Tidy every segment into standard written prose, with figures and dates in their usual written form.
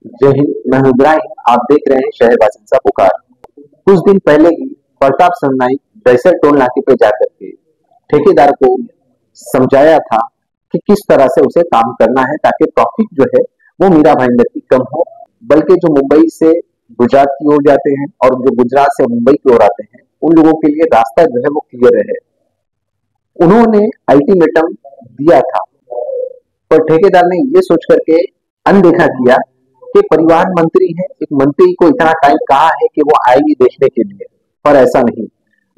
जय हिंद। मैं हूं इब्राहिम। आप देख रहे हैं शहरवासियों का पुकार। कुछ दिन पहले ही प्रताप सरनाईक दहिसर टोल नाके पे जाकर के ठेकेदार को समझाया था कि किस तरह से उसे काम करना है ताकि ट्रैफिक जो है वो मीरा भाईंदर की कम हो, बल्कि जो मुंबई से गुजरात की ओर जाते हैं और जो गुजरात से मुंबई की ओर आते हैं उन लोगों के लिए रास्ता जो है वो क्लियर रहे। उन्होंने अल्टीमेटम दिया था, पर ठेकेदार ने ये सोच करके अनदेखा किया कि परिवहन मंत्री है, एक मंत्री को इतना टाइम कहाँ है कि वो आएगी देखने के लिए। पर ऐसा नहीं,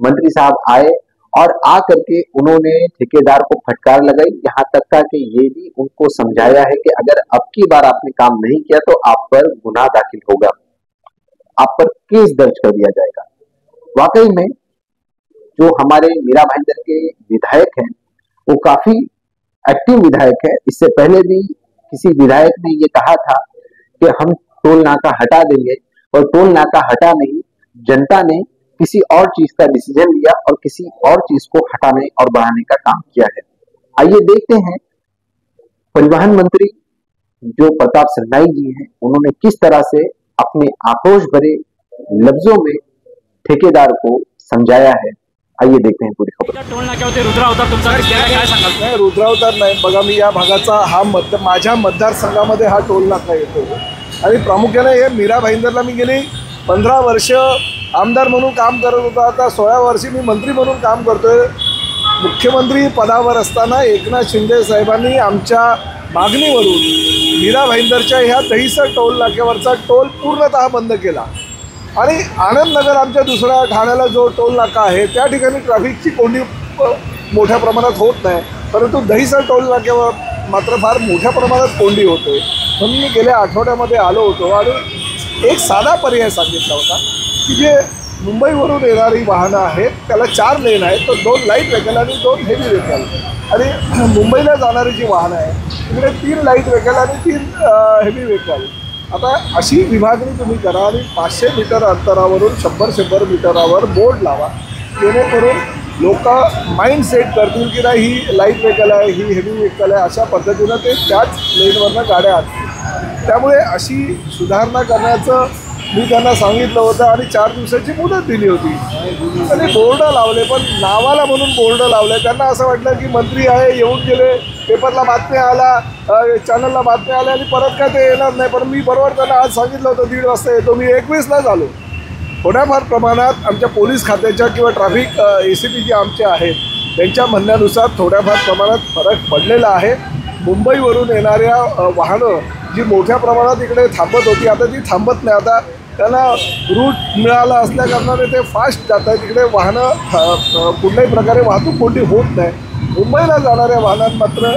मंत्री साहब आए और आ करके उन्होंने ठेकेदार को फटकार लगाई। यहाँ तक का कि ये भी उनको समझाया है कि अगर अब की बार आपने काम नहीं किया तो आप पर गुनाह दाखिल होगा, आप पर केस दर्ज कर दिया जाएगा। वाकई में जो हमारे मीरा भाईंदर के विधायक हैं वो काफी एक्टिव विधायक है। इससे पहले भी किसी विधायक ने ये कहा था कि हम टोल नाका हटा देंगे, और टोल नाका हटा नहीं, जनता ने किसी और चीज का डिसीजन लिया और किसी और चीज को हटाने और बढ़ाने का काम किया है। आइए देखते हैं परिवहन मंत्री जो प्रताप सरनाईक जी हैं उन्होंने किस तरह से अपने आक्रोश भरे लफ्जों में ठेकेदार को समझाया है। आइए देखते हैं पूरी खबर। टोल नाक्यावरती रुद्रावतार तुमचा काय सांगाल? नाही, रुद्रावतार नाही बघा, मी या भागाचा हा माझ्या मतदारसंघामध्ये हा टोल नाका येतो आणि प्रामुख्याने हे मीरा भाईंदरला मी गेली 15 वर्ष आमदार म्हणून काम करत होतो। आता 16 वर्षी मी मंत्री म्हणून काम करतोय। मुख्यमंत्री पदावर असताना एकनाथ शिंदे साहेबांनी आमच्या मागणीवरून मीरा भाईंदरच्या ह्या दहिसर टोल नाक्यावरचा टोल पूर्णतः बंद केला आणि आनंदनगर आमच्या दुसऱ्या ठाण्याला जो टोल नाका आहे त्या ठिकाणी ट्रॅफिकची कोंडी मोठ्या प्रमाणात होत नाही, परंतु दहिसर टोल नाक्यावर मात्र फार मोठ्या प्रमाणात कोंडी होते। म्हणून मी गेल्या आठवड्यामध्ये आलो होतो आणि एक साधा पर्याय सांगितला होता की जे मुंबईवरून येणारी वाहनं आहेत त्याला 4 लेन आहेत, तर 2 लाईट व्हेकल आणि 2 हेवी व्हेकल, आणि मुंबईला जाणारी जी वाहनं आहेत तिकडे 3 लाईट व्हेकल आणि 3 हेवी व्हेकल। आता अशी विभागणी तुम्ही करा आणि 500 मीटर अंतरावरून 100 मीटरावर बोर्ड लावा, जेणेकरून लोक माइंड सेट करतील की नाही ही लाईट व्हेकल आहे, ही हेवी व्हेकल आहे, अशा पद्धतीनं ते त्याच लेनवरनं गाड्या आणतील। त्यामुळे अशी सुधारणा करण्याचं मी त्यांना सांगितलं होतं आणि 4 दिवसाची मुदत दिली होती। त्यांनी बोर्ड लावले, पण नावाला म्हणून बोर्ड लावले। त्यांना असं वाटलं की मंत्री आहे, येऊन गेले, पेपरला बातम्या आला, चॅनलला बातम्या आल्या आणि परत काय ते येणार नाही। पण मी बरोबर त्यांना आज सांगितलं होतं 1:30 वाजता येतो, मी 21ला झालो। थोड्याफार प्रमाणात आमच्या पोलीस खात्याच्या किंवा ट्रॅफिक ACP जे आमचे आहेत त्यांच्या म्हणण्यानुसार थोड्याफार प्रमाणात फरक पडलेला आहे। मुंबईवरून येणाऱ्या वाहनं जी मोठ्या प्रमाणात इकडे थांबत होती आता ती थांबत नाही। आता त्यांना रूट मिळाला असल्याकारणाने ते फास्ट जात आहेत, तिकडे वाहनं कुठल्याही प्रकारे वाहतूक कोंडी होत नाही। मुंबईला जाणाऱ्या वाहनात मात्र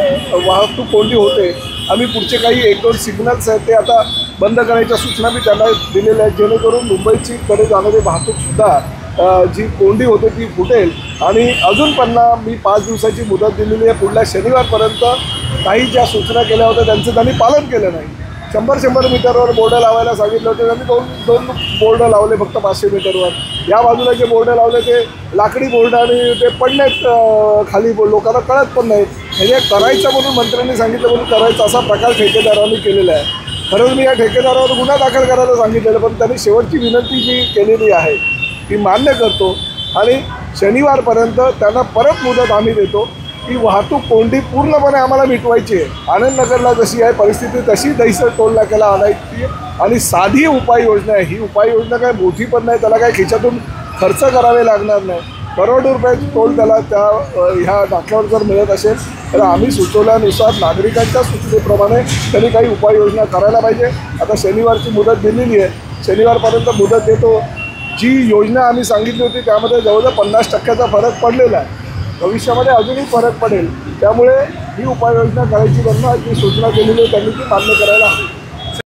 वाहतूक कोंडी होते। आम्ही पुढचे काही 1-2 सिग्नल्स आहेत ते आता बंद करायच्या सूचना मी त्यांना दिलेल्या आहेत, जेणेकरून मुंबईची कडे जाणारी वाहतूकसुद्धा जी कोंडी होते ती फुटेल। आणि अजून पण मी 5 दिवसाची मुदत दिलेली आहे, पुढल्या शनिवारपर्यंत काही ज्या सूचना केल्या होत्या त्यांचं त्यांनी पालन केलं नाही। 100 मीटरवर बोर्ड लावायला सांगितलं होतं, त्यांनी 2 बोर्ड लावले फक्त 500 मीटरवर। या बाजूला जे बोर्ड लावले ते लाकडी बोर्ड आणि ते पडलेत खाली, लोकांना कळत पण नाहीत। म्हणजे करायचं म्हणून मंत्र्यांनी सांगितलं म्हणून करायचं असा प्रकार ठेकेदारांनी केलेला आहे। खरंच मी या ठेकेदारावर गुन्हा दाखल करायला सांगितलेलं, पण त्यांनी शेवटची विनंती जी केलेली आहे ती मान्य करतो आणि शनिवारपर्यंत त्यांना परत मुदत आम्ही देतो की वाहतूक कोंडी पूर्णपणे आम्हाला मिटवायची आहे। आनंदनगरला जशी आहे परिस्थिती तशी दहिसर टोल नाक्याला आणायची आणि साधी उपाययोजना आहे ही। उपाययोजना काय मोठी पण नाही, त्याला काय खिशातून खर्च करावे लागणार नाही। करोडो रुपयाची टोल त्याला त्या ह्या नाक्यावर जर मिळत असेल तर आम्ही सुचवल्यानुसार नागरिकांच्या सूचनेप्रमाणे त्यांनी काही उपाययोजना करायला पाहिजे। आता शनिवारची मुदत दिलेली आहे, शनिवारपर्यंत मुदत देतो। जी योजना आम्ही सांगितली होती त्यामध्ये जवळजवळ 50% फरक पडलेला आहे, भविष्यामध्ये अजूनही फरक पडेल। त्यामुळे ही उपाययोजना करायची त्यांना जी सूचना केलेली आहे त्यांनी ती मान्य करायला हवी।